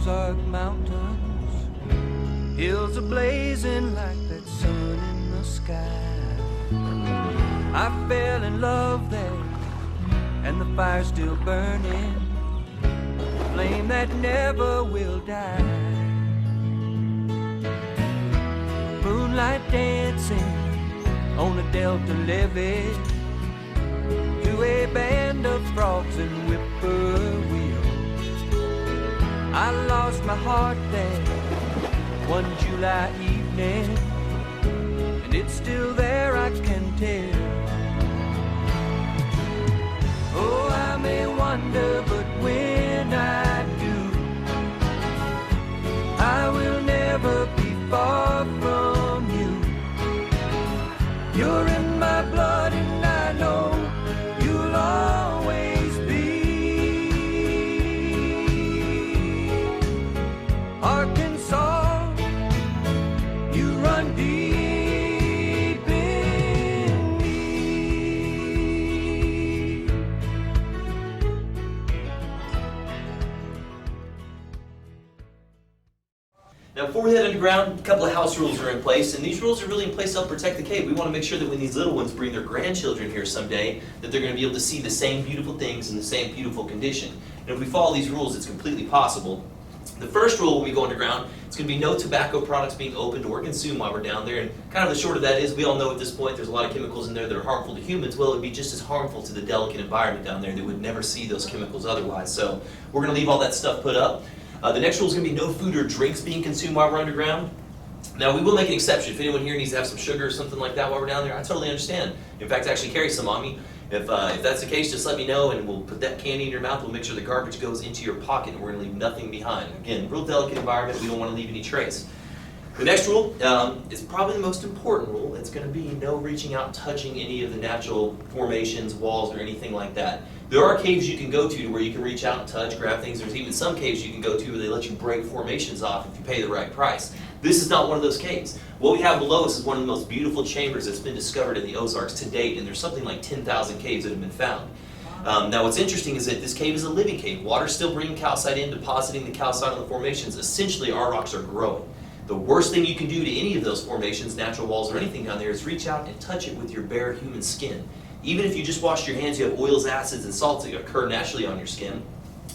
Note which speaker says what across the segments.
Speaker 1: Ozark Mountains, hills are blazing like that sun in the sky. I fell in love there, and the fire's still burning, a flame that never will die. Moonlight dancing on a delta levee to a band of frogs and whippoorwills. I lost my heart there one July evening, and it's still there, I can tell. Oh, I may wander, but when I do, I will never be far from you. You're in my blood, and I know you'll always be. Arkansas, you run deep in me.
Speaker 2: Now, before we head underground, a couple of house rules are in place, and these rules are really in place to help protect the cave. We want to make sure that when these little ones bring their grandchildren here someday, that they're going to be able to see the same beautiful things in the same beautiful condition. And if we follow these rules, it's completely possible. The first rule when we go underground, it's going to be no tobacco products being opened or consumed while we're down there. And kind of the short of that is, we all know at this point there's a lot of chemicals in there that are harmful to humans. Well, it would be just as harmful to the delicate environment down there. They would never see those chemicals otherwise. So we're going to leave all that stuff put up. The next rule is going to be no food or drinks being consumed while we're underground. Now, we will make an exception. If anyone here needs to have some sugar or something like that while we're down there, I totally understand. In fact, I actually carry some on me. If that's the case, just let me know, and we'll put that candy in your mouth. We'll make sure the garbage goes into your pocket, and we're going to leave nothing behind. Again, real delicate environment. We don't want to leave any trace. The next rule is probably the most important rule. It's going to be no reaching out, touching any of the natural formations, walls, or anything like that. There are caves you can go to where you can reach out and touch, grab things. There's even some caves you can go to where they let you break formations off if you pay the right price. This is not one of those caves. What we have below us is one of the most beautiful chambers that's been discovered in the Ozarks to date, and there's something like 10,000 caves that have been found. Now, what's interesting is that this cave is a living cave. Water's still bringing calcite in, depositing the calcite on the formations. Essentially, our rocks are growing. The worst thing you can do to any of those formations, natural walls or anything down there, is reach out and touch it with your bare human skin. Even if you just washed your hands, you have oils, acids, and salts that occur naturally on your skin.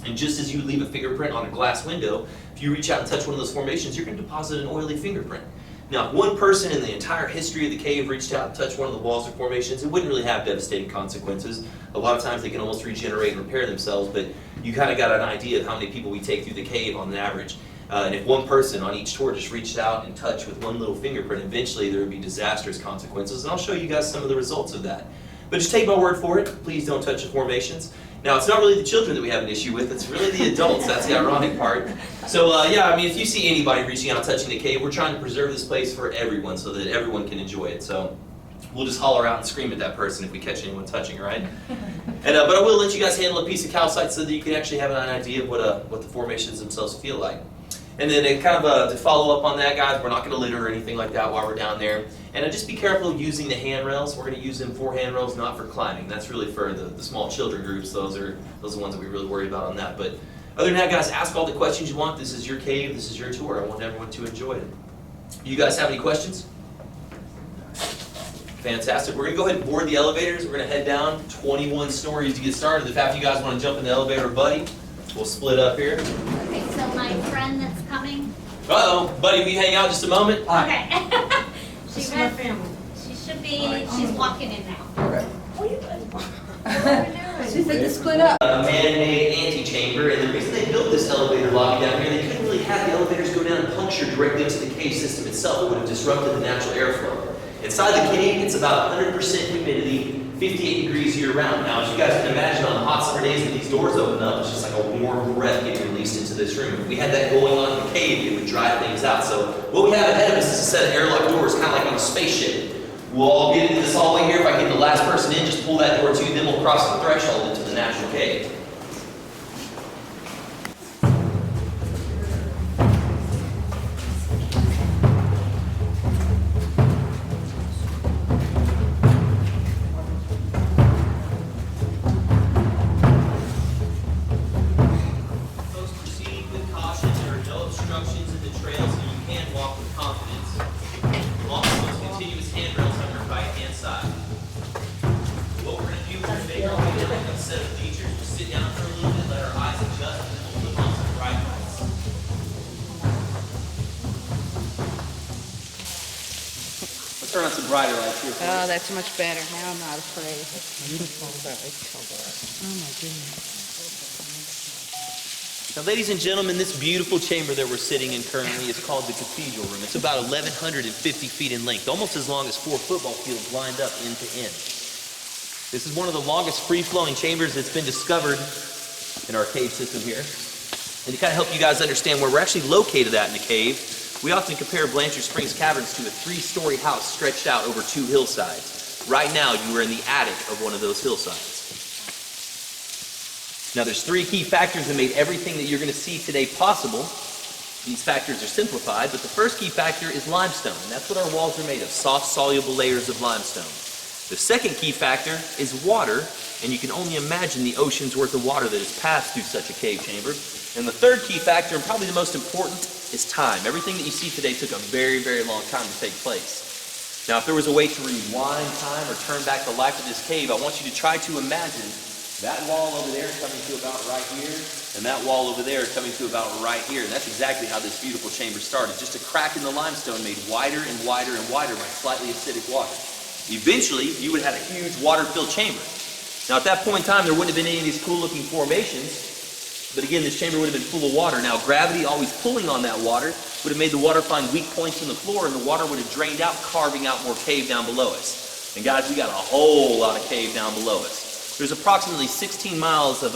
Speaker 2: And just as you leave a fingerprint on a glass window, if you reach out and touch one of those formations, you're going to deposit an oily fingerprint. Now, if one person in the entire history of the cave reached out and touched one of the walls or formations, it wouldn't really have devastating consequences. A lot of times they can almost regenerate and repair themselves, but you kind of got an idea of how many people we take through the cave on an average. And if one person on each tour just reached out and touched with one little fingerprint, eventually there would be disastrous consequences, and I'll show you guys some of the results of that. But just take my word for it. Please don't touch the formations. Now, it's not really the children that we have an issue with, it's really the adults. That's the ironic part. So, yeah, I mean, if you see anybody reaching out, touching the cave, we're trying to preserve this place for everyone so that everyone can enjoy it. So, we'll just holler out and scream at that person if we catch anyone touching, right? And, but I will let you guys handle a piece of calcite so that you can actually have an idea of what the formations themselves feel like. And then kind of to follow up on that, guys, we're not going to litter or anything like that while we're down there. And just be careful using the handrails. We're going to use them for handrails, not for climbing. That's really for the small children groups. Those are the ones that we really worry about on that. But other than that, guys, ask all the questions you want. This is your cave. This is your tour. I want everyone to enjoy it. You guys have any questions? Fantastic. We're going to go ahead and board the elevators. We're going to head down 21 stories to get started. If half of you guys want to jump in the elevator, buddy, we'll split up here.
Speaker 3: Okay, so my friend that's coming.
Speaker 2: Uh-oh. Buddy, will you hang out just a moment?
Speaker 3: Okay.
Speaker 4: She's my family.
Speaker 3: She should be, she's walking in now.
Speaker 4: Okay. She said to split up.
Speaker 2: A man-made antechamber, and the reason they built this elevator lobby down here, they couldn't really have the elevators go down and puncture directly into the cave system itself. It would have disrupted the natural airflow. Inside the cave, it's about 100% humidity, 58 degrees year-round. Now, as you guys can imagine, on the hot summer days when these doors open up, it's just like a warm breath getting released into this room. If we had that going on in the cave, it would dry things out. So what we have ahead of us is a set of airlock doors, kind of like on a spaceship. We'll all get into this hallway here. If I get the last person in, just pull that door too, then we'll cross the threshold into the natural cave. Folks, proceed with caution. There are instructions in the trail so you can walk with confidence. Along with those continuous handrails on your right-hand side. What we're going to do is we're going to make our way down a set of features. We'll sit down for a little bit, let our eyes adjust, and then we'll flip on some bright lights. Let's turn on some brighter lights here.
Speaker 4: Oh, that's much better. Now I'm not afraid. Beautiful. Oh my goodness.
Speaker 2: Now, ladies and gentlemen, this beautiful chamber that we're sitting in currently is called the Cathedral Room. It's about 1,150 feet in length, almost as long as 4 football fields lined up end to end. This is one of the longest free-flowing chambers that's been discovered in our cave system here. And to kind of help you guys understand where we're actually located at in the cave, we often compare Blanchard Springs Caverns to a 3-story house stretched out over 2 hillsides. Right now, you are in the attic of one of those hillsides. Now, there's 3 key factors that made everything that you're going to see today possible. These factors are simplified, but the first key factor is limestone, and that's what our walls are made of, soft, soluble layers of limestone. The second key factor is water, and you can only imagine the ocean's worth of water that has passed through such a cave chamber. And the third key factor, and probably the most important, is time. Everything that you see today took a very, very long time to take place. Now, if there was a way to rewind time or turn back the life of this cave, I want you to try to imagine that wall over there coming to about right here, and that wall over there coming to about right here. And that's exactly how this beautiful chamber started. Just a crack in the limestone made wider and wider and wider by slightly acidic water. Eventually, you would have had a huge water-filled chamber. Now, at that point in time, there wouldn't have been any of these cool-looking formations, but again, this chamber would have been full of water. Now, gravity always pulling on that water would have made the water find weak points in the floor, and the water would have drained out, carving out more cave down below us. And guys, we got a whole lot of cave down below us. There's approximately 16 miles of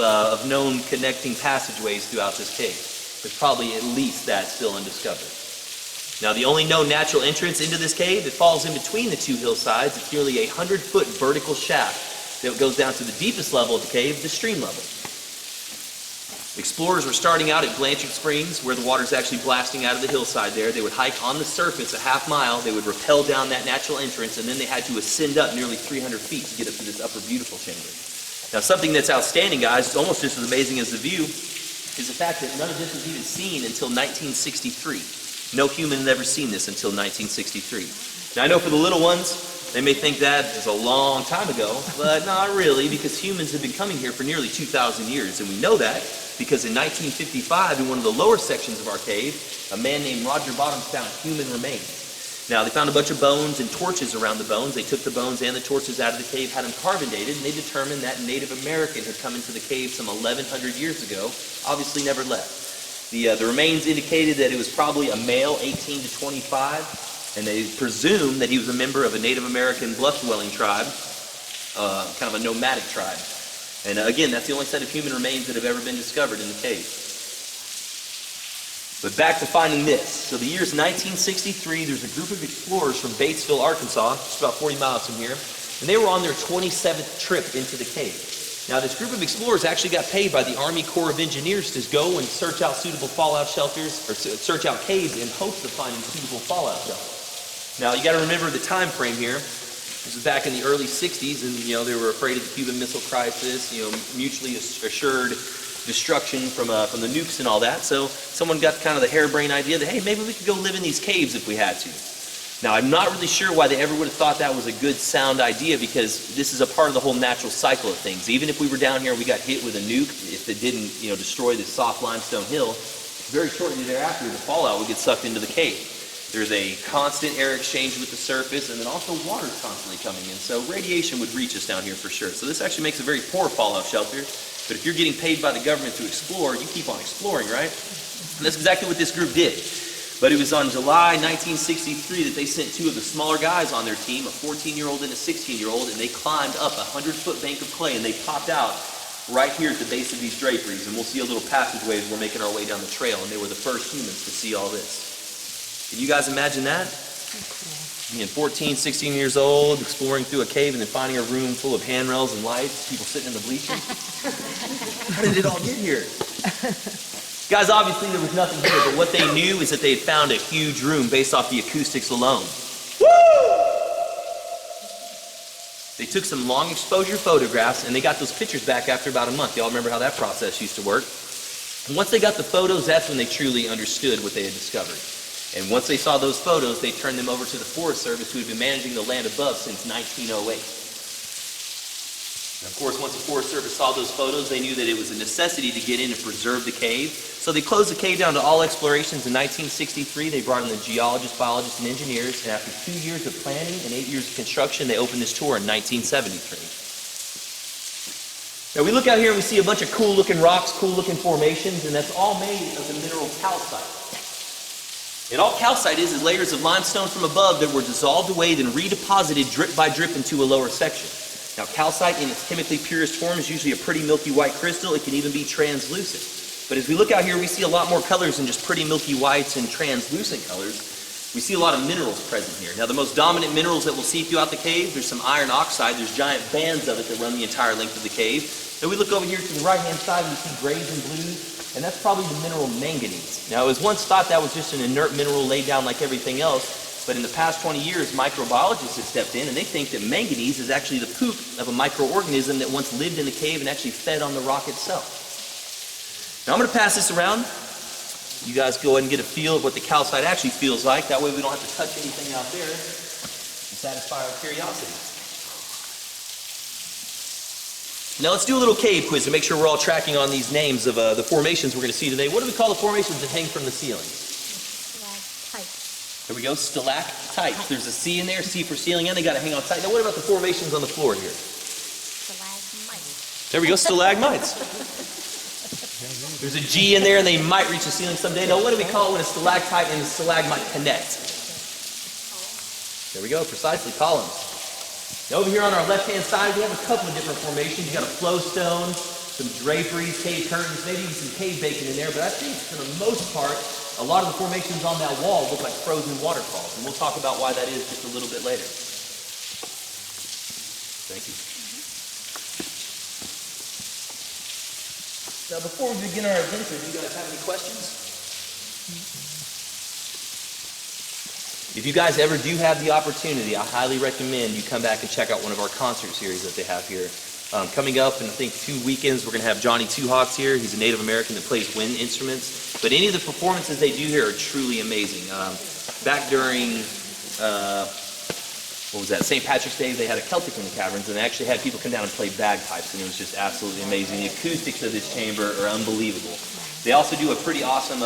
Speaker 2: known connecting passageways throughout this cave. There's probably at least that still undiscovered. Now, the only known natural entrance into this cave, it falls in between the 2 hillsides. It's nearly a 100-foot vertical shaft that goes down to the deepest level of the cave, the stream level. Explorers were starting out at Blanchard Springs, where the water's actually blasting out of the hillside there. They would hike on the surface a half mile. They would rappel down that natural entrance, and then they had to ascend up nearly 300 feet to get up to this upper beautiful chamber. Now, something that's outstanding, guys, it's almost just as amazing as the view, is the fact that none of this was even seen until 1963. No human had ever seen this until 1963. Now, I know for the little ones, they may think that is a long time ago, but not really, because humans have been coming here for nearly 2,000 years, and we know that because in 1955, in one of the lower sections of our cave, a man named Roger Bottoms found human remains. Now, they found a bunch of bones and torches around the bones. They took the bones and the torches out of the cave, had them carbondated, and they determined that Native American had come into the cave some 1,100 years ago, obviously never left. The remains indicated that it was probably a male, 18 to 25, and they presumed that he was a member of a Native American bluff-dwelling tribe, kind of a nomadic tribe. And again, that's the only set of human remains that have ever been discovered in the cave. But back to finding this. So the year's 1963, there's a group of explorers from Batesville, Arkansas, just about 40 miles from here, and they were on their 27th trip into the cave. Now, this group of explorers actually got paid by the Army Corps of Engineers to go and search out suitable fallout shelters, or search out caves in hopes of finding suitable fallout shelters. Now, you got to remember the time frame here. This was back in the early 60s, and they were afraid of the Cuban Missile Crisis, mutually assured destruction from the nukes and all that. So someone got kind of the harebrained idea that, hey, maybe we could go live in these caves if we had to. Now, I'm not really sure why they ever would have thought that was a good, sound idea, because this is a part of the whole natural cycle of things. Even if we were down here and we got hit with a nuke, if it didn't, destroy this soft limestone hill, very shortly thereafter, the fallout would get sucked into the cave. There's a constant air exchange with the surface, and then also water constantly coming in. So radiation would reach us down here for sure. So this actually makes a very poor fallout shelter. But if you're getting paid by the government to explore, you keep on exploring, right? And that's exactly what this group did. But it was on July 1963 that they sent 2 of the smaller guys on their team, a 14-year-old and a 16-year-old, and they climbed up a 100-foot bank of clay, and they popped out right here at the base of these draperies. And we'll see a little passageway as we're making our way down the trail, and they were the first humans to see all this. Can you guys imagine that? 14, 16 years old, exploring through a cave and then finding a room full of handrails and lights, people sitting in the bleachers. How did it all get here? Guys, obviously there was nothing here, but what they knew is that they had found a huge room based off the acoustics alone. Woo! They took some long exposure photographs and they got those pictures back after about a month. Y'all remember how that process used to work? And once they got the photos, that's when they truly understood what they had discovered. And once they saw those photos, they turned them over to the Forest Service, who had been managing the land above since 1908. And of course, once the Forest Service saw those photos, they knew that it was a necessity to get in and preserve the cave. So they closed the cave down to all explorations in 1963. They brought in the geologists, biologists, and engineers. And after 2 years of planning and 8 years of construction, they opened this tour in 1973. Now we look out here and we see a bunch of cool looking rocks, cool looking formations, and that's all made of the mineral calcite. And all calcite is layers of limestone from above that were dissolved away, then redeposited drip by drip into a lower section. Now calcite in its chemically purest form is usually a pretty milky white crystal. It can even be translucent. But as we look out here, we see a lot more colors than just pretty milky whites and translucent colors. We see a lot of minerals present here. Now the most dominant minerals that we'll see throughout the cave, there's some iron oxide. There's giant bands of it that run the entire length of the cave. Then we look over here to the right-hand side, we see grays and blues, and that's probably the mineral manganese. Now, it was once thought that was just an inert mineral laid down like everything else, but in the past 20 years, microbiologists have stepped in, and they think that manganese is actually the poop of a microorganism that once lived in the cave and actually fed on the rock itself. Now, I'm going to pass this around. You guys go ahead and get a feel of what the calcite actually feels like. That way we don't have to touch anything out there and satisfy our curiosity. Now let's do a little cave quiz to make sure we're all tracking on these names of the formations we're going to see today. What do we call the formations that hang from the ceiling?
Speaker 3: Stalactite.
Speaker 2: There we go, stalactites. There's a C in there, C for ceiling, and they got to hang on tight. Now what about the formations on the floor here?
Speaker 3: Stalagmites.
Speaker 2: There we go, stalagmites. There's a G in there, and they might reach the ceiling someday. Now what do we call it when a stalactite and a stalagmite connect? There we go, precisely, columns. Now over here on our left-hand side, we have a couple of different formations. You got a flowstone, some draperies, cave curtains, maybe even some cave bacon in there, but I think for the most part, a lot of the formations on that wall look like frozen waterfalls, and we'll talk about why that is just a little bit later. Thank you. Now before we begin our adventure, do you guys have any questions? If you guys ever do have the opportunity, I highly recommend you come back and check out one of our concert series that they have here. Coming up in, I think, 2 weekends, we're going to have Johnny Two Hawks here. He's a Native American that plays wind instruments. But any of the performances they do here are truly amazing. Back during, what was that, St. Patrick's Day, they had a Celtic in the Caverns, and they actually had people come down and play bagpipes, and it was just absolutely amazing. The acoustics of this chamber are unbelievable. They also do a pretty awesome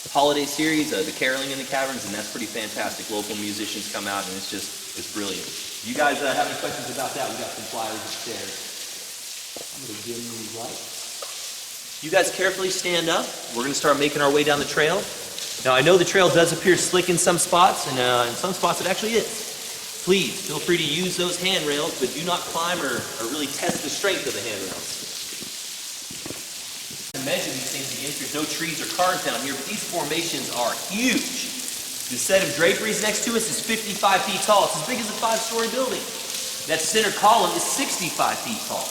Speaker 2: holiday series, the Caroling in the Caverns, and that's pretty fantastic. Local musicians come out, and it's brilliant. You guys have any questions about that? We got some flyers upstairs. I'm going to give them these lights. You guys carefully stand up. We're going to start making our way down the trail. Now, I know the trail does appear slick in some spots, and in some spots it actually is. Please, feel free to use those handrails, but do not climb or really test the strength of the handrails. To measure these things against, there's no trees or cars down here, but these formations are huge. The set of draperies next to us is 55 feet tall. It's as big as a 5-story building. That center column is 65 feet tall.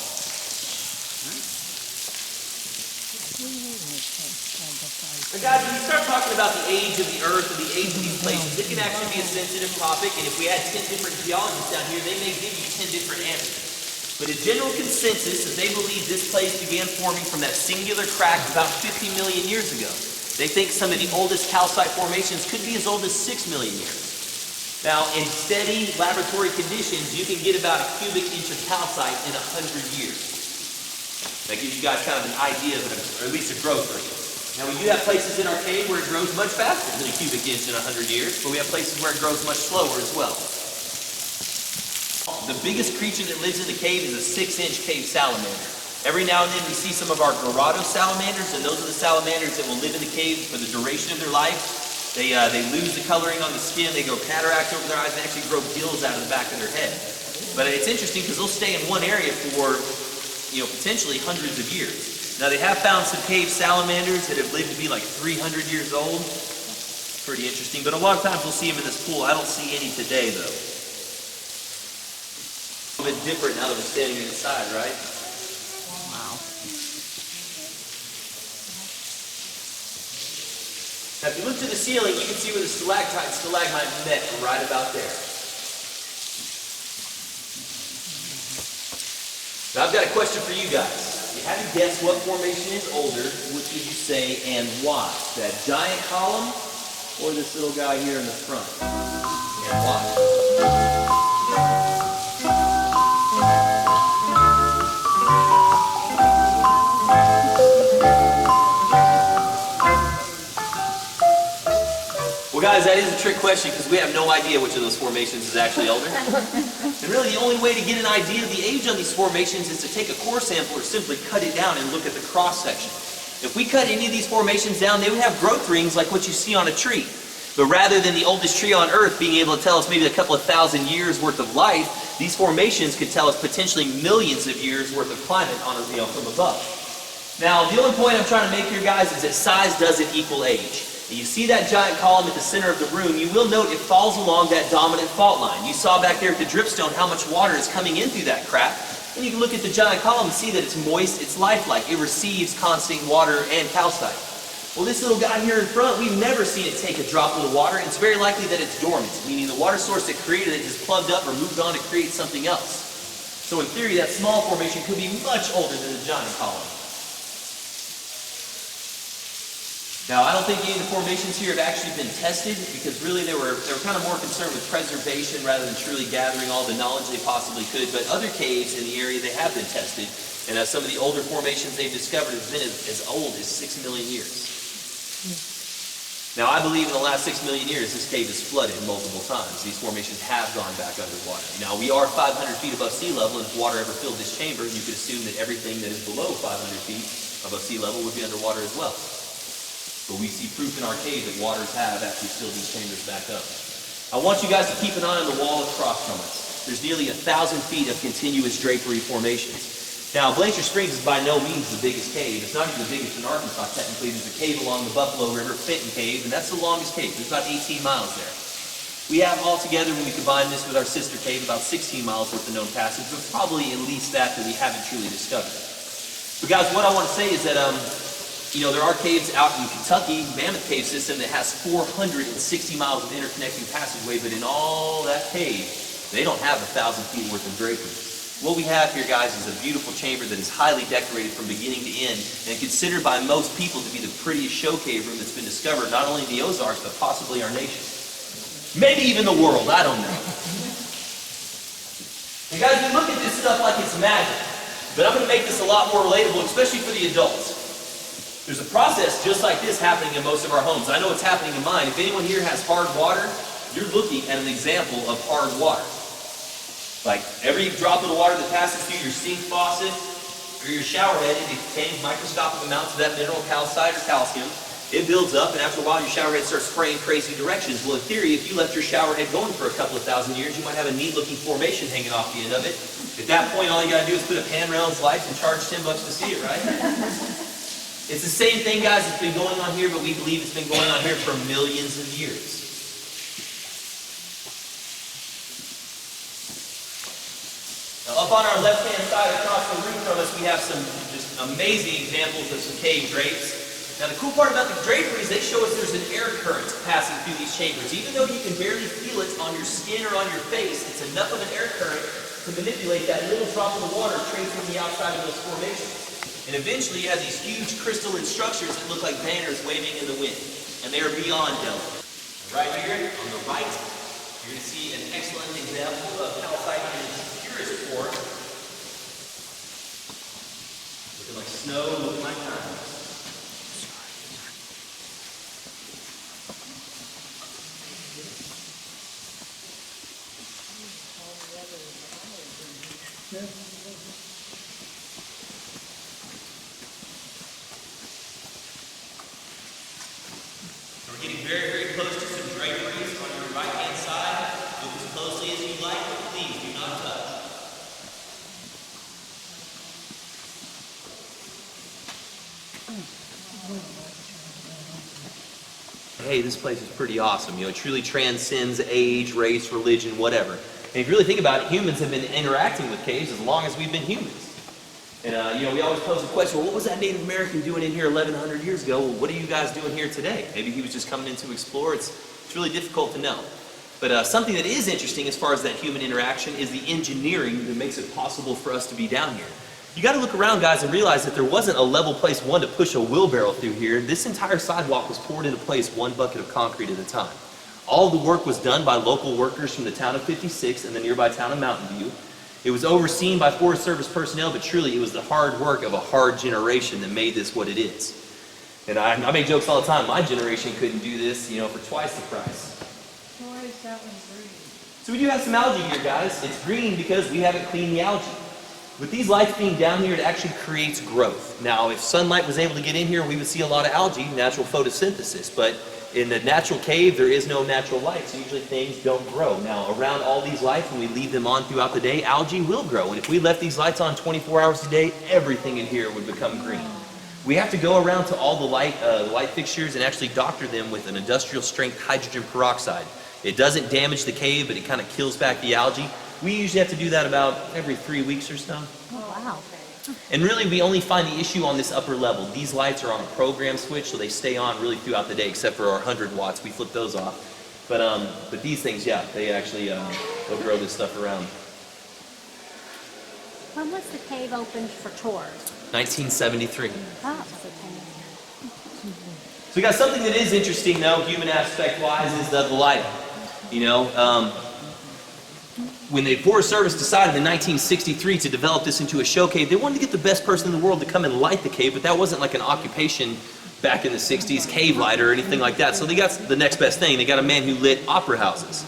Speaker 2: And guys, when you start talking about the age of the earth or the age of these places, it can actually be a sensitive topic, and if we had 10 different geologists down here, they may give you 10 different answers. But a general consensus is they believe this place began forming from that singular crack about 50 million years ago. They think some of the oldest calcite formations could be as old as 6 million years. Now, in steady laboratory conditions, you can get about a cubic inch of calcite in 100 years. That gives you guys kind of an idea of it, or at least a growth rate. Now, we do have places in our cave where it grows much faster than a cubic inch in 100 years, but we have places where it grows much slower as well. The biggest creature that lives in the cave is a 6-inch cave salamander. Every now and then we see some of our Dorado salamanders, and those are the salamanders that will live in the cave for the duration of their life. They lose the coloring on the skin, they go cataracts over their eyes, they actually grow gills out of the back of their head. But it's interesting because they'll stay in one area for, potentially hundreds of years. Now they have found some cave salamanders that have lived to be like 300 years old. Pretty interesting, but a lot of times we'll see them in this pool. I don't see any today though. A little bit different now that we're standing inside, right?
Speaker 4: Wow.
Speaker 2: Now if you look to the ceiling, you can see where the stalactite and stalagmite met right about there. Now I've got a question for you guys. you had to guess what formation is older, which would you say and why? That giant column or this little guy here in the front? And why? Well, guys, that is a trick question because we have no idea which of those formations is actually older. And really, the only way to get an idea of the age on these formations is to take a core sample or simply cut it down and look at the cross-section. If we cut any of these formations down, they would have growth rings like what you see on a tree. But rather than the oldest tree on Earth being able to tell us maybe a couple of thousand years worth of life, these formations could tell us potentially millions of years worth of climate on from above. Now, the only point I'm trying to make here, guys, is that size doesn't equal age. You see that giant column at the center of the room, you will note it falls along that dominant fault line. You saw back there at the dripstone how much water is coming in through that crack. And you can look at the giant column and see that it's moist, it's lifelike. It receives constant water and calcite. Well, this little guy here in front, we've never seen it take a droplet of water. It's very likely that it's dormant, meaning the water source that created it has plugged up or moved on to create something else. So in theory, that small formation could be much older than the giant column. Now, I don't think any of the formations here have actually been tested because really they were kind of more concerned with preservation rather than truly gathering all the knowledge they possibly could. But other caves in the area, they have been tested. And some of the older formations they've discovered have been as old as 6 million years. Now, I believe in the last 6 million years, this cave has flooded multiple times. These formations have gone back underwater. Now, we are 500 feet above sea level, and if water ever filled this chamber, you could assume that everything that is below 500 feet above sea level would be underwater as well. But we see proof in our cave that waters have actually filled these chambers back up. I want you guys to keep an eye on the wall across from us. There's nearly 1,000 feet of continuous drapery formations. Now, Blanchard Springs is by no means the biggest cave. It's not even the biggest in Arkansas, technically. There's a cave along the Buffalo River, Fenton Cave, and that's the longest cave. There's about 18 miles there. We have altogether, when we combine this with our sister cave, about 16 miles worth of known passage, but probably at least that we haven't truly discovered. But guys, what I want to say is that, there are caves out in Kentucky, Mammoth Cave System, that has 460 miles of interconnecting passageway, but in all that cave, they don't have 1,000 feet worth of drapery. What we have here, guys, is a beautiful chamber that is highly decorated from beginning to end and considered by most people to be the prettiest show cave room that's been discovered, not only in the Ozarks, but possibly our nation. Maybe even the world, I don't know. And guys, we look at this stuff like it's magic, but I'm going to make this a lot more relatable, especially for the adults. There's a process just like this happening in most of our homes. I know it's happening in mine. If anyone here has hard water, you're looking at an example of hard water. Like every drop of the water that passes through your sink faucet or your shower head, it contains microscopic amounts of that mineral calcite or calcium. It builds up, and after a while your shower head starts spraying crazy directions. Well, in theory, if you left your shower head going for a couple of thousand years, you might have a neat-looking formation hanging off the end of it. At that point, all you got to do is put a handrail in its lights and charge $10 to see it, right? It's the same thing, guys, that's been going on here, but we believe it's been going on here for millions of years. Now, up on our left-hand side across the room from us, we have some just amazing examples of some cave drapes. Now, the cool part about the draperies, they show us there's an air current passing through these chambers. Even though you can barely feel it on your skin or on your face, it's enough of an air current to manipulate that little drop of water tracing the outside of those formations. And eventually, you have these huge crystalline structures that look like banners waving in the wind. And they are beyond delicate. Right here, on the right, you're going to see an excellent example of calcite in its purest form. Looking like snow, looking like time. So we're getting very, very close to some draperies on your right-hand side. Look as closely as you like, but please do not touch. Hey, this place is pretty awesome. It truly transcends age, race, religion, whatever. And if you really think about it, humans have been interacting with caves as long as we've been humans. And, we always pose the question, well, what was that Native American doing in here 1,100 years ago? Well, what are you guys doing here today? Maybe he was just coming in to explore. It's really difficult to know. But something that is interesting as far as that human interaction is the engineering that makes it possible for us to be down here. You got to look around, guys, and realize that there wasn't a level place one to push a wheelbarrow through here. This entire sidewalk was poured into place one bucket of concrete at a time. All the work was done by local workers from the town of 56 and the nearby town of Mountain View. It was overseen by Forest Service personnel, but truly it was the hard work of a hard generation that made this what it is. And I make jokes all the time. My generation couldn't do this, you know, for twice the price.
Speaker 4: So why is that one green?
Speaker 2: So we do have some algae here, guys. It's green because we haven't cleaned the algae. With these lights being down here, it actually creates growth. Now, if sunlight was able to get in here, we would see a lot of algae, natural photosynthesis. But in the natural cave, there is no natural light, so usually things don't grow. Now, around all these lights, when we leave them on throughout the day, algae will grow. And if we left these lights on 24 hours a day, everything in here would become green. We have to go around to all the light fixtures and actually doctor them with an industrial strength hydrogen peroxide. It doesn't damage the cave, but it kind of kills back the algae. We usually have to do that about every 3 weeks or so.
Speaker 3: Oh, wow.
Speaker 2: And really, we only find the issue on this upper level. These lights are on a program switch, so they stay on really throughout the day, except for our 100 watts. We flip those off. But these things, yeah, they actually they'll grow this stuff around.
Speaker 3: When was the cave opened for tours?
Speaker 2: 1973.
Speaker 3: Oh,
Speaker 2: So we got something that is interesting, though, human aspect-wise, is the lighting. You know, when the Forest Service decided in 1963 to develop this into a show cave, they wanted to get the best person in the world to come and light the cave, but that wasn't like an occupation back in the 60s, cave lighter or anything like that. So they got the next best thing. They got a man who lit opera houses.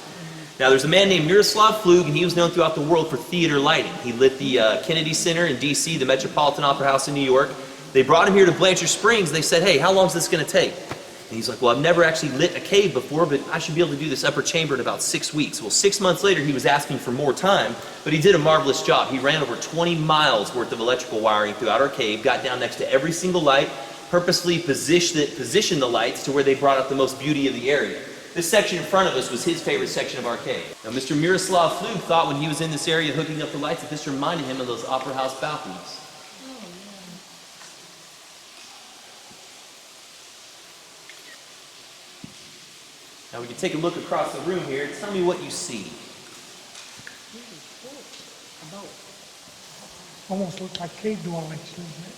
Speaker 2: Now, there's a man named Miroslav Flug, and he was known throughout the world for theater lighting. He lit the Kennedy Center in D.C., the Metropolitan Opera House in New York. They brought him here to Blanchard Springs. They said, hey, how long is this going to take? And he's like, well, I've never actually lit a cave before, but I should be able to do this upper chamber in about 6 weeks. Well, 6 months later, he was asking for more time, but he did a marvelous job. He ran over 20 miles worth of electrical wiring throughout our cave, got down next to every single light, purposely positioned the lights to where they brought out the most beauty of the area. This section in front of us was his favorite section of our cave. Now, Mr. Miroslav Flug thought when he was in this area hooking up the lights that this reminded him of those opera house balconies. Now we can take a look across the room here. Tell me what you see.
Speaker 5: Almost looks like cave dwellings, doesn't it?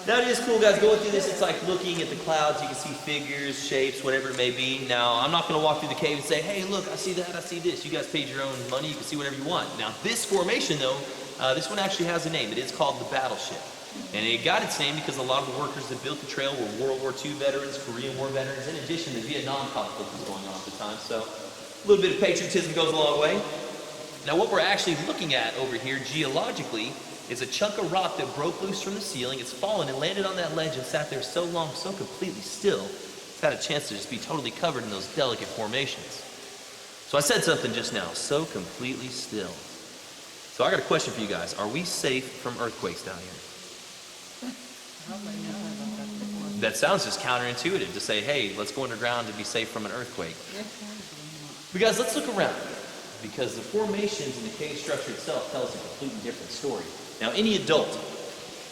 Speaker 2: Now it is cool, guys, going through this. It's like looking at the clouds. You can see figures, shapes, whatever it may be. Now, I'm not going to walk through the cave and say, hey, look, I see that, I see this. You guys paid your own money. You can see whatever you want. Now, this formation, though, this one actually has a name. It is called the Battleship. And it got its name because a lot of the workers that built the trail were World War II veterans, Korean War veterans. In addition, the Vietnam conflict was going on at the time. So a little bit of patriotism goes a long way. Now, what we're actually looking at over here geologically is a chunk of rock that broke loose from the ceiling. It's fallen and landed on that ledge and sat there so long, so completely still, it's had a chance to just be totally covered in those delicate formations. So I said something just now, so completely still. So I got a question for you guys. Are we safe from earthquakes down here? That sounds just counterintuitive to say, hey, let's go underground to be safe from an earthquake. But guys, let's look around, because the formations in the cave structure itself tell us a completely different story. Now, any adult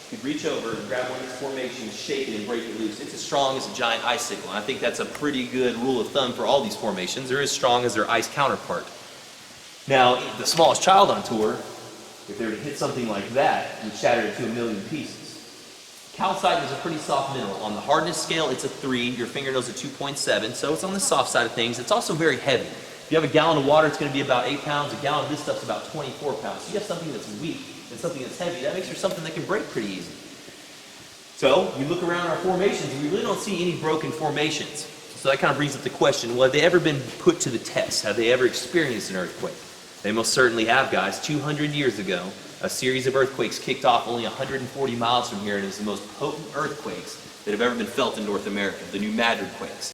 Speaker 2: could reach over and grab one of these formations, shake it, and break it loose. It's as strong as a giant icicle, and I think that's a pretty good rule of thumb for all these formations. They're as strong as their ice counterpart. Now, the smallest child on tour, if they were to hit something like that, would shatter it to a million pieces. Calcite is a pretty soft mineral. On the hardness scale, it's a 3. Your fingernail's a 2.7, so it's on the soft side of things. It's also very heavy. If you have a gallon of water, it's going to be about 8 pounds. A gallon of this stuff's about 24 pounds. So you have something that's weak and something that's heavy. That makes for something that can break pretty easy. So we look around our formations, and we really don't see any broken formations. So that kind of brings up the question, well, have they ever been put to the test? Have they ever experienced an earthquake? They most certainly have, guys. 200 years ago, a series of earthquakes kicked off only 140 miles from here, and it's the most potent earthquakes that have ever been felt in North America, the New Madrid quakes.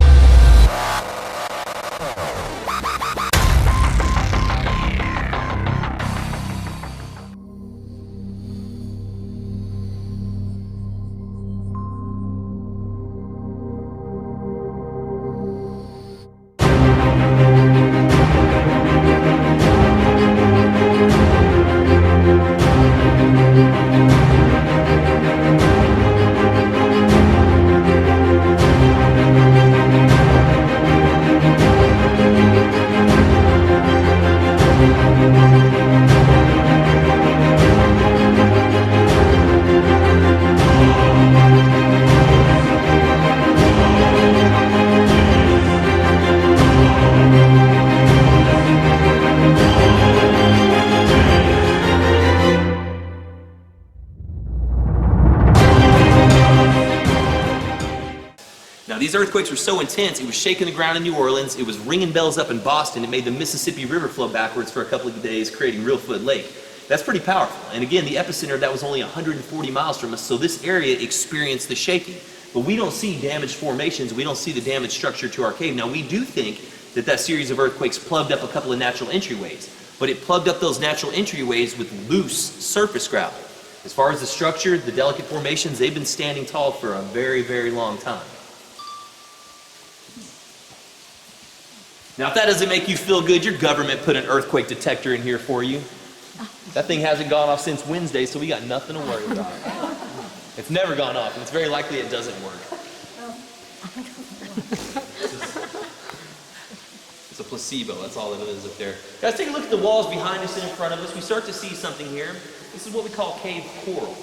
Speaker 2: these earthquakes were so intense, it was shaking the ground in New Orleans, it was ringing bells up in Boston, it made the Mississippi River flow backwards for a couple of days, creating Real Foot Lake. That's pretty powerful. And again, the epicenter of that was only 140 miles from us, so this area experienced the shaking. But we don't see damaged formations, we don't see the damaged structure to our cave. Now, we do think that that series of earthquakes plugged up a couple of natural entryways, but it plugged up those natural entryways with loose surface gravel. As far as the structure, the delicate formations, they've been standing tall for a very, very long time. Now, if that doesn't make you feel good, your government put an earthquake detector in here for you. That thing hasn't gone off since Wednesday, so we got nothing to worry about. It's never gone off, and it's very likely it doesn't work. It's a placebo, that's all it is up there. Guys, take a look at the walls behind us and in front of us. We start to see something here. This is what we call cave coral.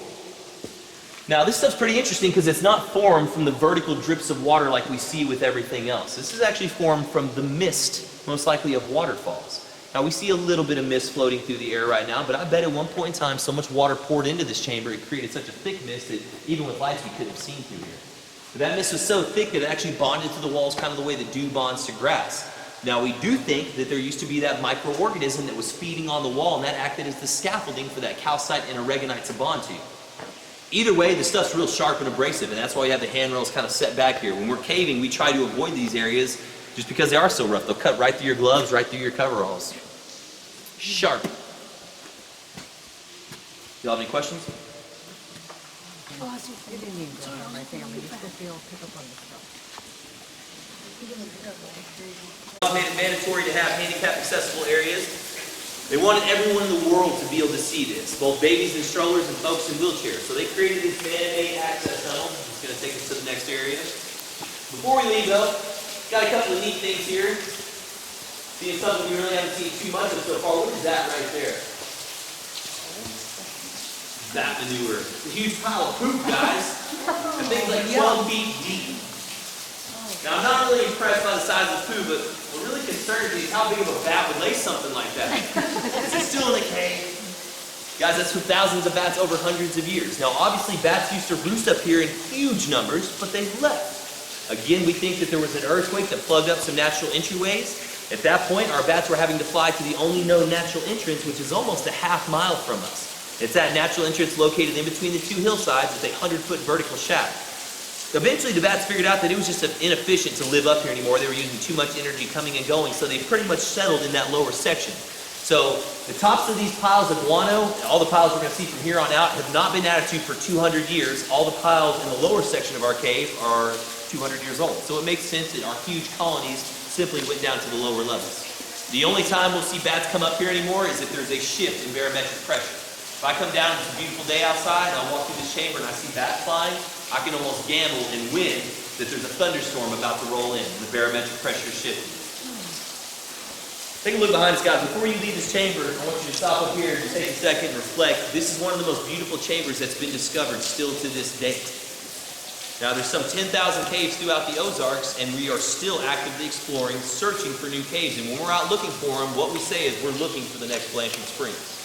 Speaker 2: Now, this stuff's pretty interesting because it's not formed from the vertical drips of water like we see with everything else. This is actually formed from the mist, most likely of waterfalls. Now, we see a little bit of mist floating through the air right now, but I bet at one point in time so much water poured into this chamber it created such a thick mist that even with lights we couldn't have seen through here. But that mist was so thick that it actually bonded to the walls kind of the way that dew bonds to grass. Now, we do think that there used to be that microorganism that was feeding on the wall, and that acted as the scaffolding for that calcite and aragonite to bond to. Either way, the stuff's real sharp and abrasive, and that's why we have the handrails kind of set back here. When we're caving, we try to avoid these areas just because they are so rough. They'll cut right through your gloves, right through your coveralls. Sharp. Y'all have any questions?
Speaker 4: You didn't even go around right there. I mean, you still feel pick up on the stuff.
Speaker 2: Made it mandatory to have handicap accessible areas. They wanted everyone in the world to be able to see this, both babies in strollers and folks in wheelchairs. So they created this man-made access tunnel. It's going to take us to the next area. Before we leave though, got a couple of neat things here. Seeing something we really haven't seen too much of so far. What is that right there? That manure. It's a huge pile of poop, guys. The thing's like 12 feet deep. Now, I'm not really impressed by the size of the poo, but what really concerns me is how big of a bat would lay something like that. Is it still in a cave? Guys, that's for thousands of bats over hundreds of years. Now, obviously, bats used to roost up here in huge numbers, but they left. Again, we think that there was an earthquake that plugged up some natural entryways. At that point, our bats were having to fly to the only known natural entrance, which is almost a half mile from us. It's that natural entrance located in between the two hillsides with a 100-foot vertical shaft. Eventually, the bats figured out that it was just inefficient to live up here anymore. They were using too much energy coming and going, so they pretty much settled in that lower section. So the tops of these piles of guano, all the piles we're going to see from here on out, have not been added to for 200 years. All the piles in the lower section of our cave are 200 years old. So it makes sense that our huge colonies simply went down to the lower levels. The only time we'll see bats come up here anymore is if there's a shift in barometric pressure. If I come down, it's a beautiful day outside, and I walk through this chamber and I see bats flying, I can almost gamble and win that there's a thunderstorm about to roll in, and the barometric pressure is shifting. Take a look behind us, guys. Before you leave this chamber, I want you to stop up here and just take a second and reflect. This is one of the most beautiful chambers that's been discovered still to this date. Now, there's some 10,000 caves throughout the Ozarks, and we are still actively exploring, searching for new caves. And when we're out looking for them, what we say is we're looking for the next Blanchard Springs.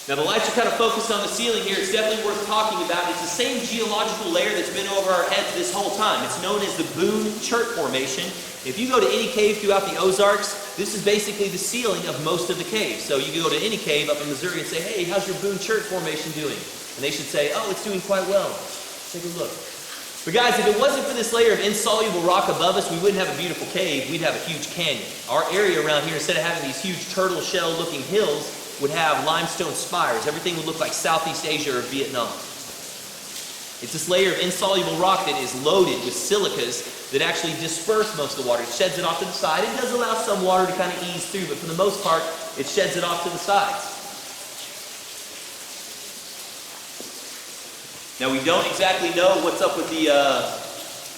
Speaker 2: Now, the lights are kind of focused on the ceiling here. It's definitely worth talking about. It's the same geological layer that's been over our heads this whole time. It's known as the Boone Chert Formation. If you go to any cave throughout the Ozarks, this is basically the ceiling of most of the caves. So you can go to any cave up in Missouri and say, hey, how's your Boone Chert Formation doing? And they should say, oh, it's doing quite well. Take a look. But guys, if it wasn't for this layer of insoluble rock above us, we wouldn't have a beautiful cave. We'd have a huge canyon. Our area around here, instead of having these huge turtle shell looking hills, would have limestone spires. Everything would look like Southeast Asia or Vietnam. It's this layer of insoluble rock that is loaded with silicas that actually disperse most of the water. It sheds it off to the side. It does allow some water to kind of ease through, but for the most part, it sheds it off to the sides. Now, we don't exactly know what's up with the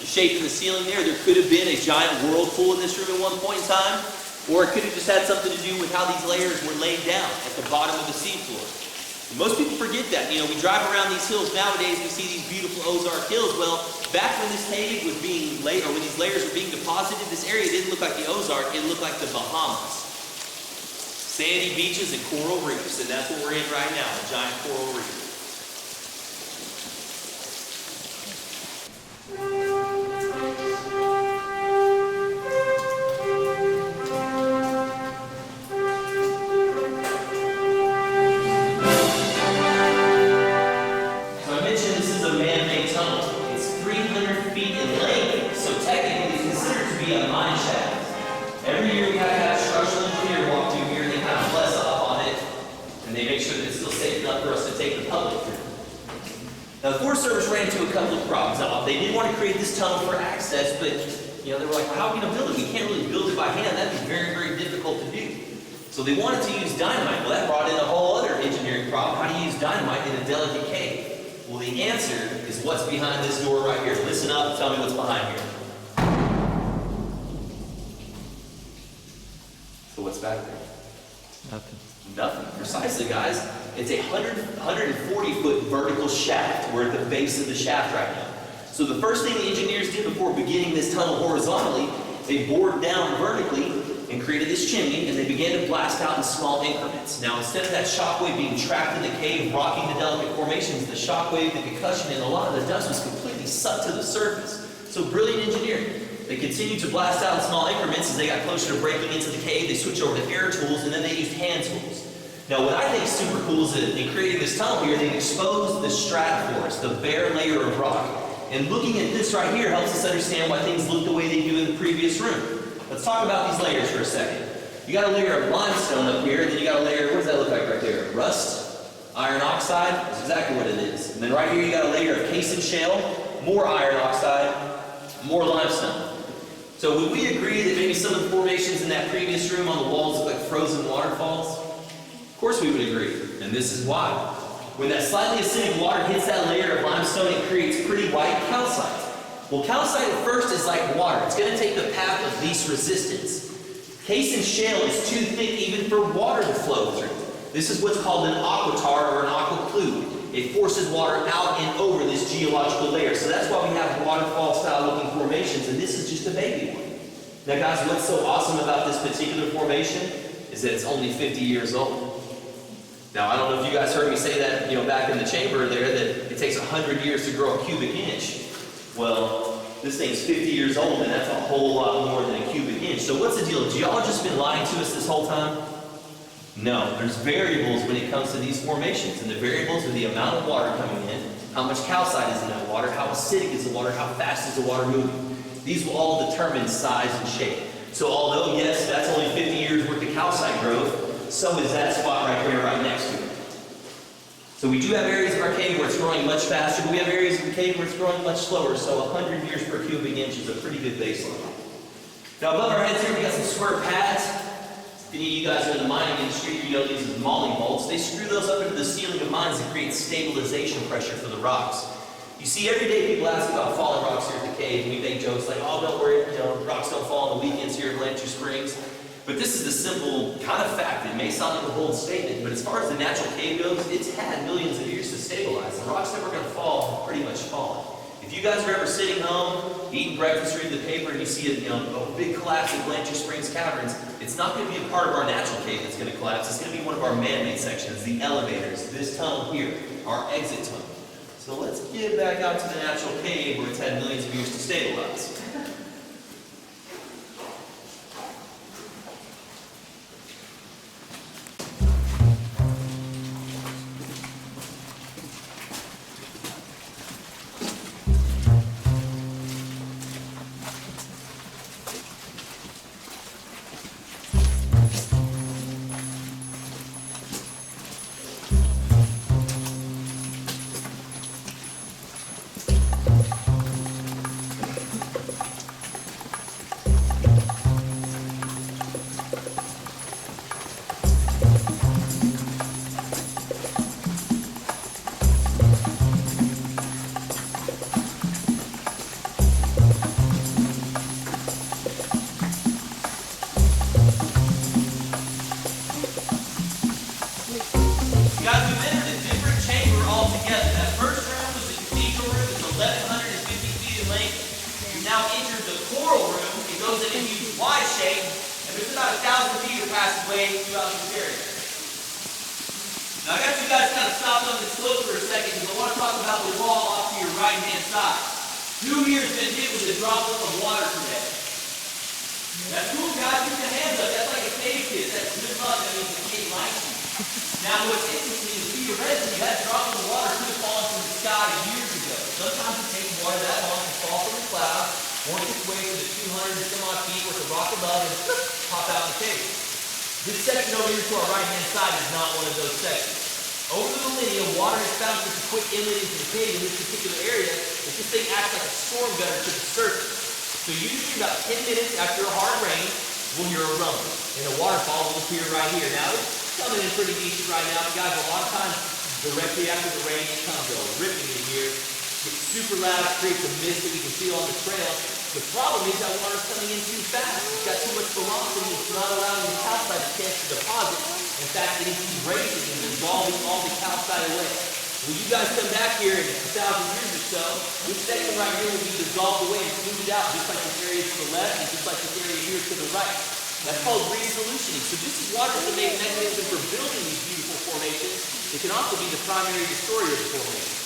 Speaker 2: shape in the ceiling there. There could have been a giant whirlpool in this room at one point in time. Or it could have just had something to do with how these layers were laid down at the bottom of the seafloor. And most people forget that. You know, we drive around these hills nowadays, we see these beautiful Ozark hills. Well, back when this cave was being laid, or when these layers were being deposited, this area didn't look like the Ozark, it looked like the Bahamas. Sandy beaches and coral reefs, and that's what we're in right now, a giant coral reef. the mine shaft. Every year we have to have a structural engineer walk through here and they kind of bless off on it, and they make sure that it's still safe enough for us to take the public through. Now the Forest Service ran into a couple of problems. Now, they did want to create this tunnel for access, but they were like, well, how are we going to build it? We can't really build it by hand. That'd be very, very difficult to do. So they wanted to use dynamite. Well, that brought in a whole other engineering problem. How do you use dynamite in a delicate cave? Well, the answer is what's behind this door right here. Listen up and tell me what's behind here. So what's back there? Nothing. Precisely, guys. It's a 140-foot vertical shaft. We're at the base of the shaft right now. So the first thing the engineers did before beginning this tunnel horizontally, they bored down vertically and created this chimney, and they began to blast out in small increments. Now, instead of that shockwave being trapped in the cave, rocking the delicate formations, the shockwave, the concussion, and a lot of the dust was completely sucked to the surface. So brilliant engineering. They continued to blast out in small increments as they got closer to breaking into the cave. They switched over to air tools, and then they used hand tools. Now, what I think is super cool is that in creating this tunnel here, they exposed the stratoforest, the bare layer of rock. And looking at this right here helps us understand why things look the way they do in the previous room. Let's talk about these layers for a second. You got a layer of limestone up here, and then you got a layer, what does that look like right there? Rust? Iron oxide? That's exactly what it is. And then right here you got a layer of calcium shale, more iron oxide, more limestone. So would we agree that maybe some of the formations in that previous room on the walls look like frozen waterfalls? Of course we would agree, and this is why. When that slightly acidic water hits that layer of limestone, it creates pretty white calcite. Well, calcite at first is like water. It's going to take the path of least resistance. Calcium shale is too thick even for water to flow through. This is what's called an aquatar or an aquaclude. It forces water out and over this geological layer. So that's why we have waterfall-style looking formations, and this is just a baby one. Now guys, what's so awesome about this particular formation is that it's only 50 years old. Now, I don't know if you guys heard me say that, back in the chamber there, that it takes 100 years to grow a cubic inch. Well, this thing's 50 years old, and that's a whole lot more than a cubic inch. So what's the deal? Have geologists been lying to us this whole time? No. There's variables when it comes to these formations, and the variables are the amount of water coming in, how much calcite is in that water, how acidic is the water, how fast is the water moving. These will all determine size and shape. So although, yes, that's only 50 years worth of calcite growth, so is that spot right there, right next to it. So we do have areas of our cave where it's growing much faster, but we have areas of the cave where it's growing much slower, so 100 years per cubic inch is a pretty good baseline. Now above our heads here, we got some square pads. If any of you guys are in the mining industry, you know these as molly bolts. They screw those up into the ceiling of mines to create stabilization pressure for the rocks. You see, every day people ask about falling rocks here at the cave, and we make jokes like, oh, don't worry, rocks don't fall on the weekends here at Blanchard Springs. But this is the simple kind of fact. It may sound like a bold statement, but as far as the natural cave goes, it's had millions of years to stabilize. The rocks that were going to fall have pretty much fallen. If you guys are ever sitting home, eating breakfast, reading the paper, and you see a big collapse at Blanchard Springs Caverns, it's not going to be a part of our natural cave that's going to collapse. It's going to be one of our man-made sections, the elevators, this tunnel here, our exit tunnel. So let's get back out to the natural cave where it's had millions of years to stabilize. Now I got you guys kind of stopped on this slope for a second because I want to talk about the wall off to your right-hand side. Who here has been hit with a droplet of water today? That's cool, guys. Keep your hands up. That's like a cave kiss. That's good luck. That means the cave likes you. Now what's interesting is theoretically that droplet of water could have fallen from the sky years ago. Sometimes it takes water that long to fall from the clouds work its way to the 200 and some odd feet with the rock above and pop out in the cave. This section over here to our right-hand side is not one of those sections. Over the millennia, water has found such a quick inlet into the cave in this particular area that this thing acts like a storm gutter to the surface. So usually about 10 minutes after a hard rain, we'll hear a rumble, and a waterfall will appear right here. Now, it's coming in pretty decent right now, guys. A lot of times, directly after the rain, it comes ripping in here. It's super loud, it creates a mist that we can feel on the trail. The problem is that water's coming in too fast. It's got too much velocity. It's not allowing the calcite a chance to deposit. In fact, it is erasing and dissolving all the calcite away. When you guys come back here in 1,000 years or so, this section right here will be dissolved away and smoothed out, just like this area to the left and just like this area here to the right. That's called resolutioning. So this is water's the main mechanism for building these beautiful formations. It can also be the primary destroyer of the formation.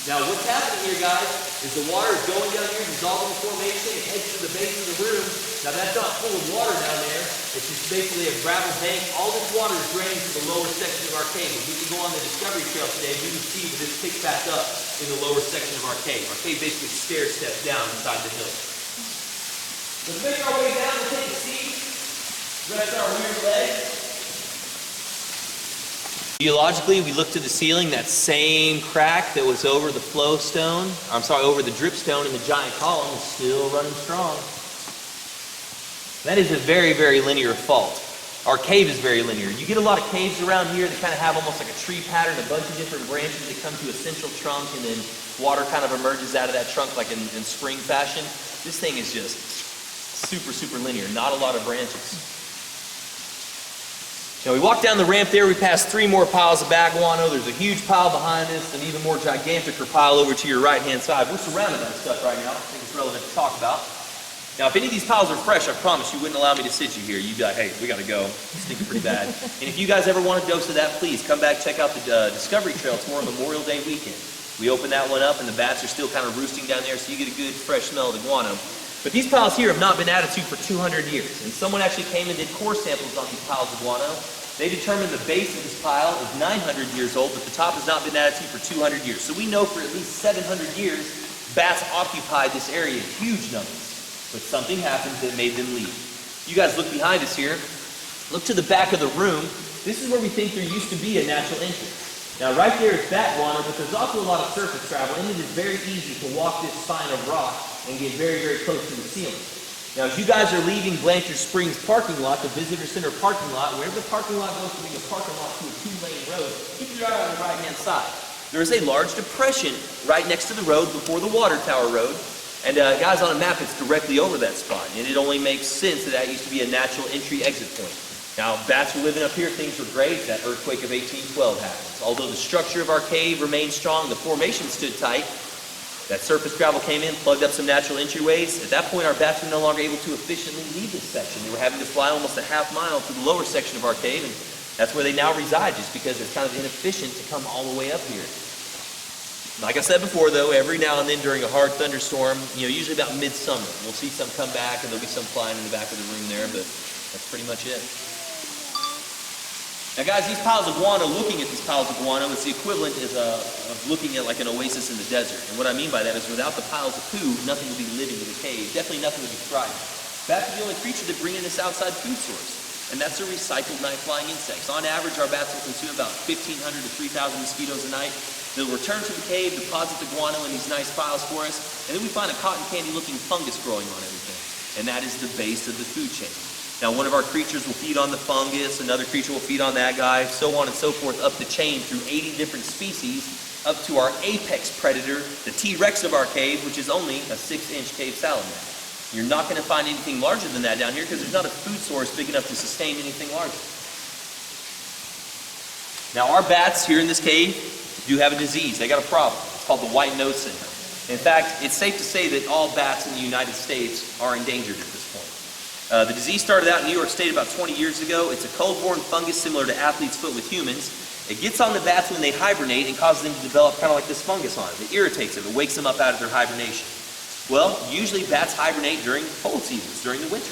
Speaker 2: Now what's happening here, guys, is the water is going down here, dissolving the formation, it heads to the base of the room. Now that's not full of water down there, it's just basically a gravel bank. All this water is draining to the lower section of our cave. If we can go on the Discovery Trail today, we would see that this picks back up in the lower section of our cave. Our cave basically stair steps down inside the hill. Let's make our way down and take a seat. Rest our rear legs. Geologically, we look to the ceiling, that same crack that was over the over the dripstone in the giant column is still running strong. That is a very, very linear fault. Our cave is very linear. You get a lot of caves around here that kind of have almost like a tree pattern, a bunch of different branches that come to a central trunk, and then water kind of emerges out of that trunk like in spring fashion. This thing is just super, super linear, not a lot of branches. Now we walk down the ramp there, we pass 3 more piles of bag guano. There's a huge pile behind us, an even more giganticer pile over to your right-hand side. We're surrounded by this stuff right now. I think it's relevant to talk about. Now if any of these piles are fresh, I promise you wouldn't allow me to sit you here. You'd be like, hey, we gotta go. It's stinking pretty bad. And if you guys ever want a dose of that, please come back, check out the Discovery Trail tomorrow, Memorial Day weekend. We open that one up and the bats are still kind of roosting down there, so you get a good fresh smell of the guano. But these piles here have not been added to for 200 years. And someone actually came and did core samples on these piles of guano. They determined the base of this pile is 900 years old, but the top has not been added to for 200 years. So we know for at least 700 years, bats occupied this area in huge numbers. But something happened that made them leave. You guys look behind us here. Look to the back of the room. This is where we think there used to be a natural entrance. Now right there is bat guano, but there's also a lot of surface travel, and it is very easy to walk this spine of rock and get very, very close to the ceiling. Now, as you guys are leaving Blanchard Springs parking lot, the visitor center parking lot, wherever the parking lot goes from being a parking lot to a 2-lane road, keep your eye on the right-hand side. There is a large depression right next to the road before the water tower road. And guys, on a map, it's directly over that spot. And it only makes sense that that used to be a natural entry-exit point. Now, bats were living up here, things were great. That earthquake of 1812 happens. Although the structure of our cave remained strong, the formation stood tight. That surface gravel came in, plugged up some natural entryways. At that point, our bats were no longer able to efficiently leave this section. They were having to fly almost a half mile to the lower section of our cave, and that's where they now reside, just because it's kind of inefficient to come all the way up here. Like I said before, though, every now and then during a hard thunderstorm, usually about midsummer, we'll see some come back, and there'll be some flying in the back of the room there, but that's pretty much it. Now guys, these piles of guano, looking at these piles of guano, it's the equivalent of looking at like an oasis in the desert. And what I mean by that is without the piles of food, nothing will be living in the cave. Definitely nothing will be thriving. Bats are the only creature that bring in this outside food source. And that's a recycled night-flying insects. On average, our bats will consume about 1,500 to 3,000 mosquitoes a night. They'll return to the cave, deposit the guano in these nice piles for us, and then we find a cotton candy-looking fungus growing on everything. And that is the base of the food chain. Now, one of our creatures will feed on the fungus, another creature will feed on that guy, so on and so forth, up the chain through 80 different species, up to our apex predator, the T-Rex of our cave, which is only a 6-inch cave salamander. You're not going to find anything larger than that down here because there's not a food source big enough to sustain anything larger. Now, our bats here in this cave do have a disease. They got a problem. It's called the white nose syndrome. In fact, it's safe to say that all bats in the United States are endangered at this point. The disease started out in New York State about 20 years ago. It's a cold-borne fungus similar to athlete's foot with humans. It gets on the bats when they hibernate and causes them to develop kind of like this fungus on them. It irritates them. It wakes them up out of their hibernation. Well, usually bats hibernate during cold seasons, during the winter.